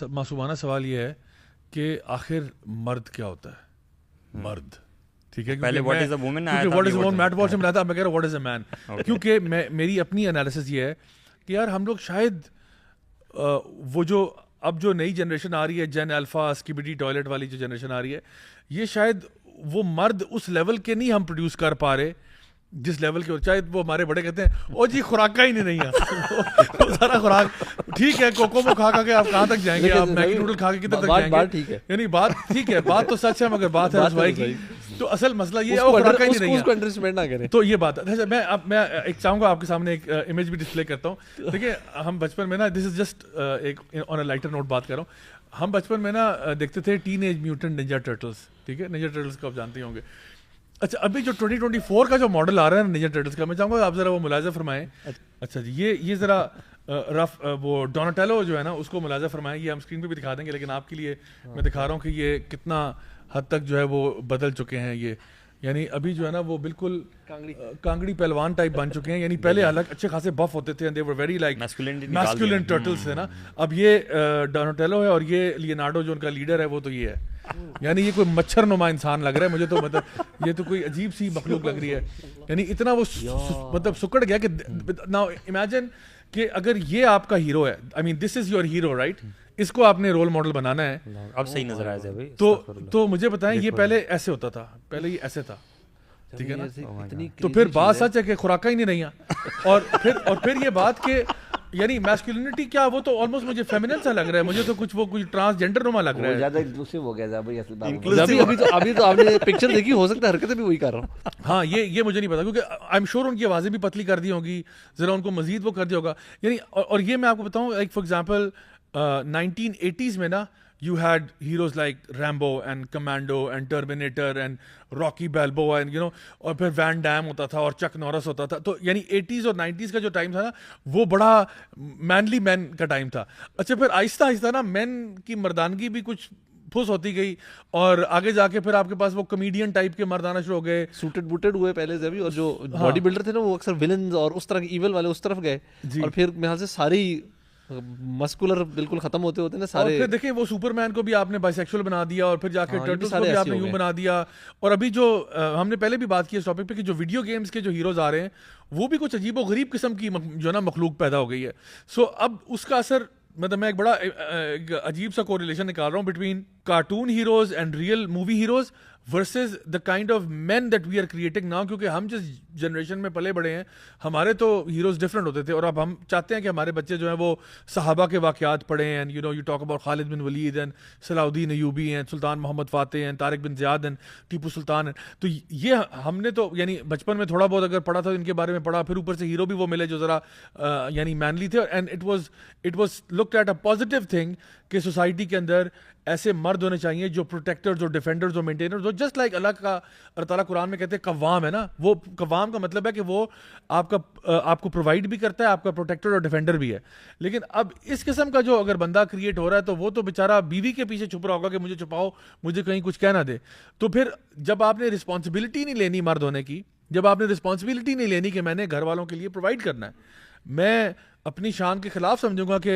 मासूमाना सवाल ये है कि आखिर मर्द क्या होता है, मर्द, ठीक है, पहले व्हाट इज अ वुमन आया था, what is a woman Matt Walsh में आता, मैं कह रहा हूं व्हाट इज अ मैन, क्योंकि मेरी अपनी एनालिसिस ये है कि यार हम लोग शायद वो जो अब जो नई जनरेशन आ रही है, जेन अल्फा स्किबिडी टॉयलेट वाली जो जनरेशन आ रही है, ये शायद वो मर्द उस लेवल के नहीं हम प्रोड्यूस कर पा रहे जिस लेवल के, चाहे वो हमारे बड़े कहते हैं ओ जी खुराक का ही नहीं है तो सारा खुराक ठीक है, कोको खा के आप कहाँ तक जाएंगे, आप मैगी नूडल खा के किधर तक जाएंगे, यानी बात ठीक है, बात तो सच है, मगर बात है रसवाई की, तो असल मसला ये है खुराक का ही नहीं है, उसको अंडरस्टैंड ना करें, तो ये बात है। मैं एक चाहूँगा आपके सामने एक इमेज भी डिस्प्ले करता हूँ। देखिए हम बचपन में ना, दिस इज जस्ट एक ऑन अ लाइटर नोट बात कर रहा हूँ, हम बचपन में ना देखते थे टीनेज म्यूटेंट निंजा टर्टल्स, ठीक है, निंजा टर्टल्स को आप जानते होंगे। अच्छा, अभी जो 2024 का जो मॉडल आ रहा है निंजा टर्टल्स का, मैं चाहूँगा आप ज़रा वो मुलाज़ा फरमाएं। अच्छा जी, ये ज़रा रफ वो डोनाटेलो जो है ना उसको मुलाज़ा फरमाएं, ये हम स्क्रीन पे भी दिखा देंगे, लेकिन आपके लिए मैं दिखा रहा हूँ कि ये कितना हद तक जो है वो बदल चुके हैं ये, यानी अभी जो है ना वो बिल्कुल कांगड़ी पहलवान टाइप बन चुके हैं, यानी पहले अलग अच्छे खासे बफ होते थे, they were very like masculine turtles है ना, अब ये डोनाटेलो है और ये लियोनार्डो जो उनका लीडर है वो तो ये है, यानी ये कोई मच्छर नुमा इंसान लग रहा है मुझे तो, मतलब ये तो कोई अजीब सी मखलूक लग रही है, यानी इतना वो मतलब सुकड़ गया कि नाउ इमेजिन कि अगर ये आपका हीरो है, I mean this is your hero right, इसको आपने रोल मॉडल बनाना है, अब सही नजर आया भाई, तो मुझे बताएं ये पहले ऐसे होता था, पहले ये ऐसे था, ठीक है ना, तो फिर बात सच है कि खुराका ही नहीं रही, और फिर ये बात कि यानी मैस्कुलिनिटी क्या, वो तो ऑलमोस्ट मुझे फेमिनिन सा लग रहा है, मुझे तो कुछ ट्रांसजेंडर नुमा लग रहा है, ज्यादा इंक्लूसिव हो गया भाई अभी तो आपने पिक्चर देखी, हो सकता है हरकतें भी वही कर रहा हूँ। हाँ, ये मुझे नहीं पता, क्योंकि आई एम श्योर उनकी आवाज़ें भी पतली कर दी होंगी, जरा उनको मजीद वो कर दिया होगा, यानी और ये मैं आपको बताऊँ, लाइक फॉर एग्जाम्पल 1980s में ना you had heroes like Rambo and Commando and Terminator and Rocky Balboa and you know, और फिर वैन डैम होता था और चक नॉरिस होता था, तो यानी 80s और 90s का जो टाइम था ना वो बड़ा मैनली मैन का टाइम था। अच्छा, फिर आहिस्ता आहिस्ता ना मैन की मर्दानगी भी कुछ फुस होती गई और आगे जाके फिर आपके पास वो कॉमेडियन टाइप के मर्द आना शुरू हो गए, सूटेड बूटेड हुए पहले से भी, और जो बॉडी बिल्डर थे ना वो अक्सर विलन्स और उस तरह के इविल वाले उस तरफ गए, और फिर मेरे ख्याल से सारी मस्कुलर बिल्कुल खत्म होते होते ना सारे, और फिर देखिए वो सुपरमैन को भी आपने बाइसेक्सुअल बना दिया, और फिर जाके टर्टल्स को भी आपने यूं बना दिया, और अभी जो हमने पहले भी बात की इस टॉपिक पे कि जो वीडियो गेम्स के जो हीरोज आ रहे हैं वो भी कुछ अजीब और गरीब किस्म की जो ना मखलूक पैदा हो गई है। सो अब उसका असर, मतलब मैं एक बड़ा अजीब सा कोरिलेशन निकाल रहा हूँ between cartoon heroes and real movie heroes versus the kind of man that we are creating now, क्योंकि हम जिस जनरेशन में पले बड़े हैं हमारे तो हीरोज डिफरेंट होते थे, और अब हम चाहते हैं कि हमारे बच्चे जो हैं वो सहाबा के वाक़यात पढ़ें, and you know you talk about Khalid bin Walid and Salahuddin Ayyubi and Sultan Mohammad Fateh and Tariq bin Ziyad and Tipu Sultan, तो ये हमने तो यानी बचपन में थोड़ा बहुत अगर पढ़ा था इनके बारे में पढ़ा, फिर ऊपर से हीरो भी वो मिले जो ज़रा यानी मैनली थे, and it was looked at a positive thing कि सोसाइटी के अंदर ऐसे मर्द होने चाहिए जो प्रोटेक्टर्स और डिफेंडर्स और मेंटेनर्स, जो जस्ट लाइक अल्लाह ताला कुरान में कहते हैं कव्वाम है ना, वो कव्वाम का मतलब है कि वो आपको प्रोवाइड भी करता है, आपका प्रोटेक्टर और डिफेंडर भी है। लेकिन अब इस किस्म का जो अगर बंदा क्रिएट हो रहा है तो वो तो बेचारा बीवी के पीछे छुप रहा होगा कि मुझे छुपाओ, मुझे कहीं कुछ कहना दे, तो फिर जब आपने रिस्पॉन्सिबिलिटी नहीं लेनी मर्द होने की, जब आपने रिस्पॉन्सिबिलिटी नहीं लेनी कि मैंने घर वालों के लिए प्रोवाइड करना है, मैं अपनी शान के खिलाफ समझूंगा कि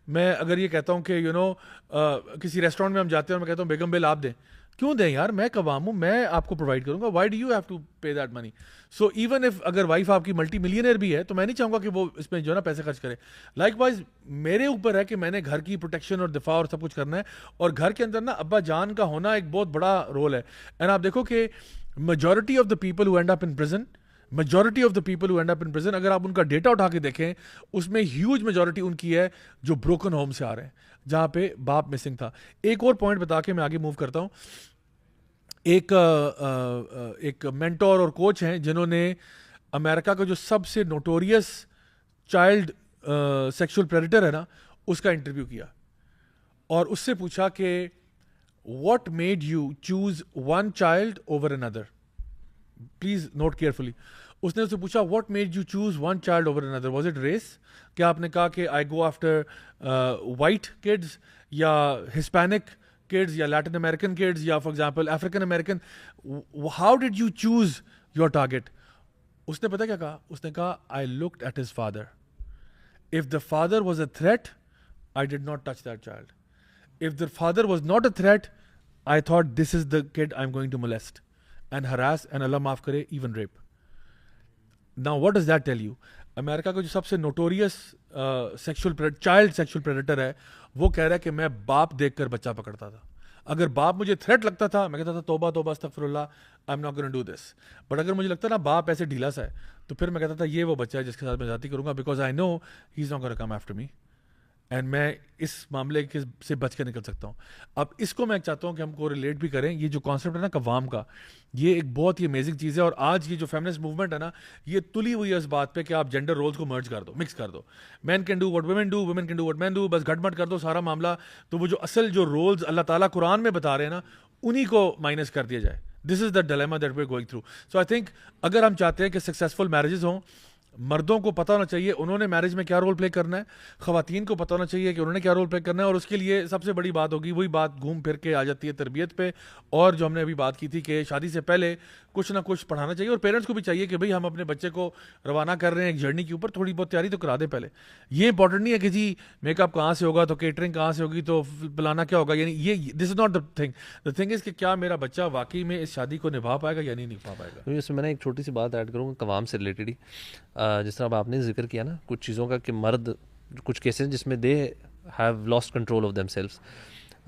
मैं अगर ये कहता हूँ कि यू नो किसी रेस्टोरेंट में हम जाते हैं और मैं कहता हूँ बेगम बिल आप दें, क्यों दें यार, मैं कवाम हूँ, मैं आपको प्रोवाइड करूंगा, why do you have to pay that money. So even if अगर वाइफ आपकी मल्टी मिलियनर भी है तो मैं नहीं चाहूँगा कि वो इसमें जो है ना पैसे खर्च करे। लाइकवाइज मेरे ऊपर है कि मैंने घर की प्रोटेक्शन और दिफा और सब कुछ करना है, और घर के अंदर ना अब्बा जान का होना एक बहुत बड़ा रोल है। एंड आप देखो कि majority of the people who and up in prison, majority of the people who and up in prison, अगर आप उनका डेटा उठा के देखें उसमें ह्यूज मेजॉरिटी उनकी है जो ब्रोकन होम से आ रहे हैं, जहाँ पे बाप मिसिंग था। एक और पॉइंट बता के मैं आगे मूव करता हूँ। एक मेंटोर और कोच हैं जिन्होंने अमेरिका का जो सबसे नोटोरियस चाइल्ड सेक्सुअल प्रेडेटर है ना उसका इंटरव्यू किया, और उससे पूछा कि what made you choose one child over another. Please note carefully. उसने उससे पूछा what made you choose one child over another, was it race? क्या आपने कहा कि I go after white kids या हिस्पैनिक किड्स या लैटिन अमेरिकन किड्स या for example African American, how did you choose your target? उसने पता क्या कहा? उसने कहा I looked at his father, if the father was a threat I did not touch that child. if the father was not a threat, I thought this is the kid I'm going to molest and harass and Allah maaf kare, even rape. Now what does that tell you? America का जो सबसे notorious child sexual predator है, वो कह रहा है कि मैं बाप देखकर बच्चा पकड़ता था. अगर बाप मुझे थ्रेट लगता था, मैं कहता था तौबा तौबा अस्तगफिरुल्लाह, I am not gonna do this. But अगर मुझे लगता ना बाप ऐसे ढीला सा है, तो फिर मैं कहता था ये वो बच्चा है जिसके साथ मैं जाती करूंगा, because I know he is not gonna come after me, and मैं इस मामले के से बच के निकल सकता हूँ. अब इसको मैं चाहता हूँ कि हमको रिलेट भी करें. ये जो कॉन्सेप्ट है ना कवाम का, ये एक बहुत ही अमेजिंग चीज़ है. और आज ये जो फेमिनिस्ट मूवमेंट है ना, ये तुली हुई है इस बात पे कि आप जेंडर रोल्स को मर्ज कर दो, मिक्स कर दो. Man can do what women do, women can do what man do, बस घटमट कर दो सारा मामला. तो वो जो असल जो रोल्स अल्लाह ताला कुरान में बता रहे हैं ना, उन्हीं को माइनस कर दिया जाए. This is the dilemma that we are going through. So I think अगर हम चाहते हैं कि सक्सेसफुल मैरिजेस हों, मर्दों को पता होना चाहिए उन्होंने मैरिज में क्या रोल प्ले करना है, ख़वातीन को पता होना चाहिए कि उन्होंने क्या रोल प्ले करना है. और उसके लिए सबसे बड़ी बात होगी, वही बात घूम फिर के आ जाती है तरबियत पे, और जो हमने अभी बात की थी कि शादी से पहले कुछ ना कुछ पढ़ाना चाहिए. और पेरेंट्स को भी चाहिए कि भाई हम अपने बच्चे को रवाना कर रहे हैं एक जर्नी के ऊपर, थोड़ी बहुत तैयारी तो करा दें पहले. ये इंपॉर्टेंट नहीं है कि जी मेकअप कहाँ से होगा, तो केटरिंग कहाँ से होगी, तो पिलाना क्या होगा. यानी ये this is not the thing. The thing is कि क्या मेरा बच्चा वाकई में इस शादी को निभा पाएगा या नहीं निभा पाएगा. इसमें मैं एक छोटी सी बात ऐड करूँगा कवाम से रिलेटेड ही. जिस तरह अब आपने जिक्र किया ना कुछ चीज़ों का कि मर्द कुछ केसेस जिसमें they have lost control of themselves.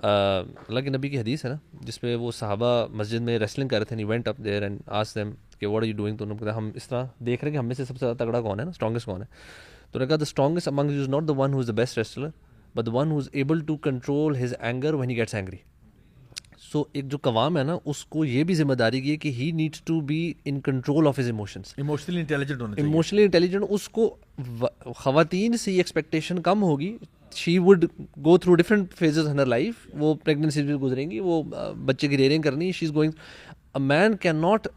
अल्लाह के नबी की हदीस है ना जिसमें वो सहाबा मस्जिद में रेसलिंग कर रहे थे, and he went up there and asked them कि व्हाट आर यू डूइंग. तो उन्होंने कहा हम इस तरह देख रहे हैं कि हम में से सबसे ज़्यादा तगड़ा कौन है ना, स्ट्रॉन्गेस्ट कौन है. तो उन्होंने कहा the strongest among you is not the one who is the best wrestler but the one who is able to control his anger when he gets angry. So एक जो कवाम है ना उसको ये भी जिम्मेदारी की है कि he needs to be in control of his emotions. Emotionally intelligent होना चाहिए. Emotionally intelligent. उसको ख़वातीन से ये एक्सपेक्टेशन कम होगी. She would go through different phases in her life. वो प्रेगनेंसी भी गुजरेंगी, वो बच्चे की रेयरिंग करनी. She is going. A man can not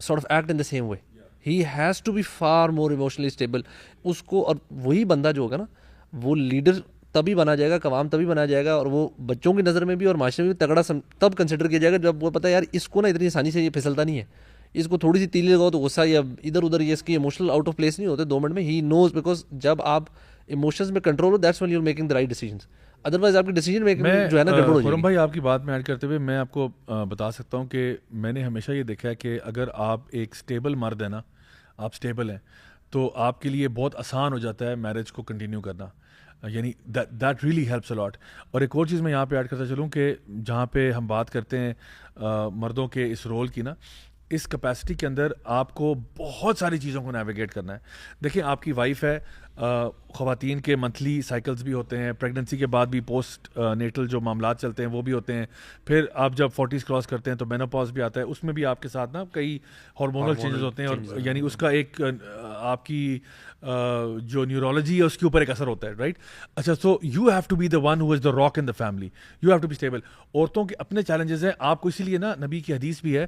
sort of act in the same way. He has to be far more emotionally stable. उसको, और वही बंदा जो होगा ना वो लीडर तभी बना जाएगा, कवाम तभी बना जाएगा, और वो बच्चों की नज़र में भी और माशरे में भी तगड़ा तब कंसिडर किया जाएगा जब वो पता है यार इसको ना इतनी आसानी से ये फिसलता नहीं है, इसको थोड़ी सी तीली लगाओ तो गुस्सा या इधर उधर ये इसकी इमोशनल आउट ऑफ प्लेस नहीं होते 2 मिनट में. ही नोज, बिकॉज जब आप इमोशंस में कंट्रोल हो that's when you are making the right decisions. Otherwise आपकी डिसीजन मेकिंग जो है ना गड़बड़ हो जाएगी. भाई आपकी बात में ऐड करते हुए मैं आपको बता सकता हूँ कि मैंने हमेशा ये देखा है कि अगर आप एक स्टेबल मर्द है ना, आप स्टेबल हैं, तो आपके लिए बहुत आसान हो जाता है मैरिज को कंटिन्यू करना. यानी that really helps a lot. और एक और चीज़ मैं यहाँ पे ऐड करता चलूँ कि जहाँ पे हम बात करते हैं मर्दों के इस रोल की ना, इस कैपेसिटी के अंदर आपको बहुत सारी चीज़ों को नेविगेट करना है. देखिए आपकी वाइफ है, ख़वातीन के मंथली साइकिल्स भी होते हैं, प्रेगनेंसी के बाद भी पोस्ट नेटल जो मामलात चलते हैं वो भी होते हैं. फिर आप जब 40s क्रॉस करते हैं तो मेनोपॉज भी आता है, उसमें भी आपके साथ ना कई हार्मोनल चेंजेस होते हैं. और यानी उसका एक आपकी जो न्यूरोलॉजी है उसके ऊपर एक असर होता है, राइट. अच्छा, so you have to be the one who is the rock in the family. You have to be stable. औरतों के अपने चैलेंजेस हैं. आपको इसीलिए ना नबी की हदीस भी है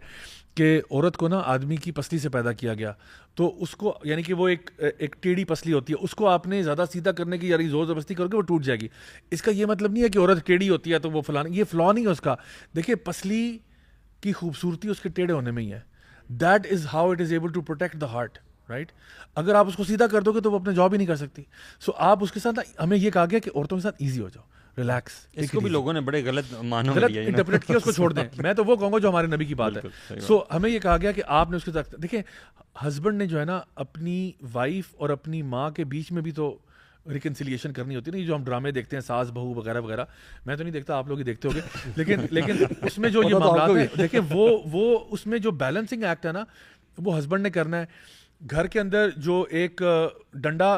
कि औरत को ना आदमी की पसली से पैदा किया गया, तो उसको यानी कि वो एक टेढ़ी पसली होती है, उसको आपने ज़्यादा सीधा करने की यानी ज़ोर ज़बरदस्ती करोगे वो टूट जाएगी. इसका ये मतलब नहीं है कि औरत टेढ़ी होती है तो वो फलाना, ये फ्लॉ नहीं है उसका. देखिए पसली की खूबसूरती उसके टेढ़े होने में ही है. That is how it is able to protect the heart, right. अगर आप उसको सीधा कर दोगे तो वो अपना जॉब ही नहीं कर सकती. सो आप उसके साथ, हमें ये कहा गया कि औरतों के साथ ईजी हो जाओ, रिलैक्स. इसको भी लोगों ने बड़े गलत मानों में गलत लिया, इंटरप्रेट किया, उसको छोड़ दें. मैं तो वो कहूँगा जो हमारे नबी की बात है. सो हमें ये कहा गया कि आपने उसके साथ, देखिए हस्बैंड ने जो है ना अपनी वाइफ और अपनी माँ के बीच में भी तो रिकन्सिलिएशन करनी होती है ना. ये जो हम ड्रामे देखते हैं सास बहू वगैरह वगैरह, मैं तो नहीं देखता, आप लोग ही देखते होंगे, लेकिन उसमें जो ये मामला है, देखिए वो उसमें जो बैलेंसिंग एक्ट है ना वो हस्बैंड ने करना है. घर के अंदर जो एक डंडा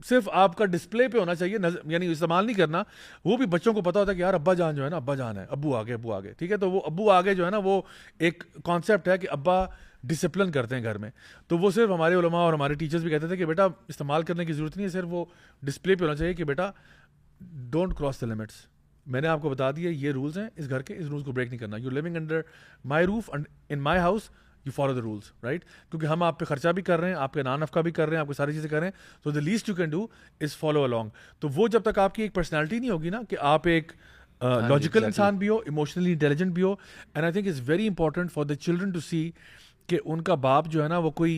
सिर्फ आपका डिस्प्ले पे होना चाहिए, यानी इस्तेमाल नहीं करना. वो भी बच्चों को पता होता है कि यार अब्बा जान जो है ना, अब्बा जान है, अब्बू आगे, ठीक है. तो वो अब्बू आगे जो है ना वो एक कॉन्सेप्ट है कि अब्बा डिसिप्लिन करते हैं घर में. तो वो सिर्फ हमारे उलमा और हमारे टीचर्स भी कहते थे कि बेटा इस्तेमाल करने की ज़रूरत नहीं है, सिर्फ वो डिस्प्ले पे होना चाहिए कि बेटा डोंट क्रॉस द लिमिट्स. मैंने आपको बता दिया ये रूल्स हैं इस घर के, इस रूल्स को ब्रेक नहीं करना. You living under my roof in my house, you follow the rules, right. क्योंकि हम आप पे खर्चा भी कर रहे हैं, आपके नान नफका भी कर रहे हैं, आपको सारी चीज़ें कर रहे हैं. तो the least you can do is follow along. तो वो जब तक आपकी एक पर्सनैलिटी नहीं होगी ना कि आप एक लॉजिकल इंसान भी हो, इमोशनली इंटेलिजेंट भी हो. And I think it's very important for the children to see कि उनका बाप जो है ना वो कोई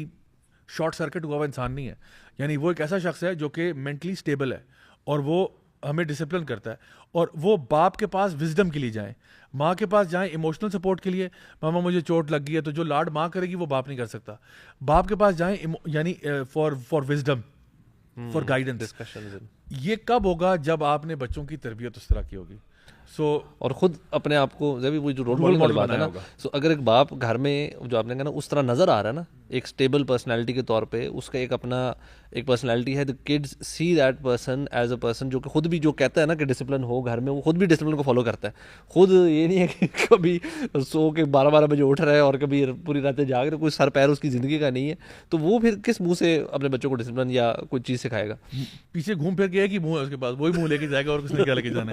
शॉर्ट सर्किट हुआ हुआ इंसान नहीं है. यानी वो एक ऐसा शख्स है जो कि मेंटली स्टेबल है और वो ہمیں ڈسپلن کرتا ہے, اور وہ باپ کے پاس وزڈم کے لیے جائیں, ماں کے پاس جائیں ایموشنل سپورٹ کے لیے, ماما مجھے چوٹ لگ گئی ہے, تو جو لاڈ ماں کرے گی وہ باپ نہیں کر سکتا. باپ کے پاس جائیں یعنی فار وزڈم, فار گائیڈنس. یہ کب ہوگا؟ جب آپ نے بچوں کی تربیت اس طرح کی ہوگی. اور خود اپنے آپ کو جب وہ جو رول ماڈل والی بات ہے نا, سو اگر ایک باپ گھر میں جو آپ نے کہا نا اس طرح نظر آ رہا ہے نا ایک اسٹیبل پرسنالٹی کے طور پہ, اس کا ایک اپنا ایک پرسنالٹی ہے, the kids see that person as a person جو کہ خود بھی جو کہتا ہے نا کہ ڈسپلن ہو گھر میں, وہ خود بھی ڈسپلن کو فالو کرتا ہے. خود یہ نہیں ہے کہ کبھی سو کے 12 بجے اٹھ رہا ہے اور کبھی پوری راتیں جاگ رہے, کوئی سر پیر اس کی زندگی کا نہیں ہے, تو وہ پھر کس منہ سے اپنے بچوں کو ڈسپلن یا کوئی چیز سکھائے گا؟ پیچھے گھوم پھر کے ایک ہی منہ ہے اس کے پاس, وہی منہ لے کے جائے گا اور کس نے کیا لے کے جانا ہے.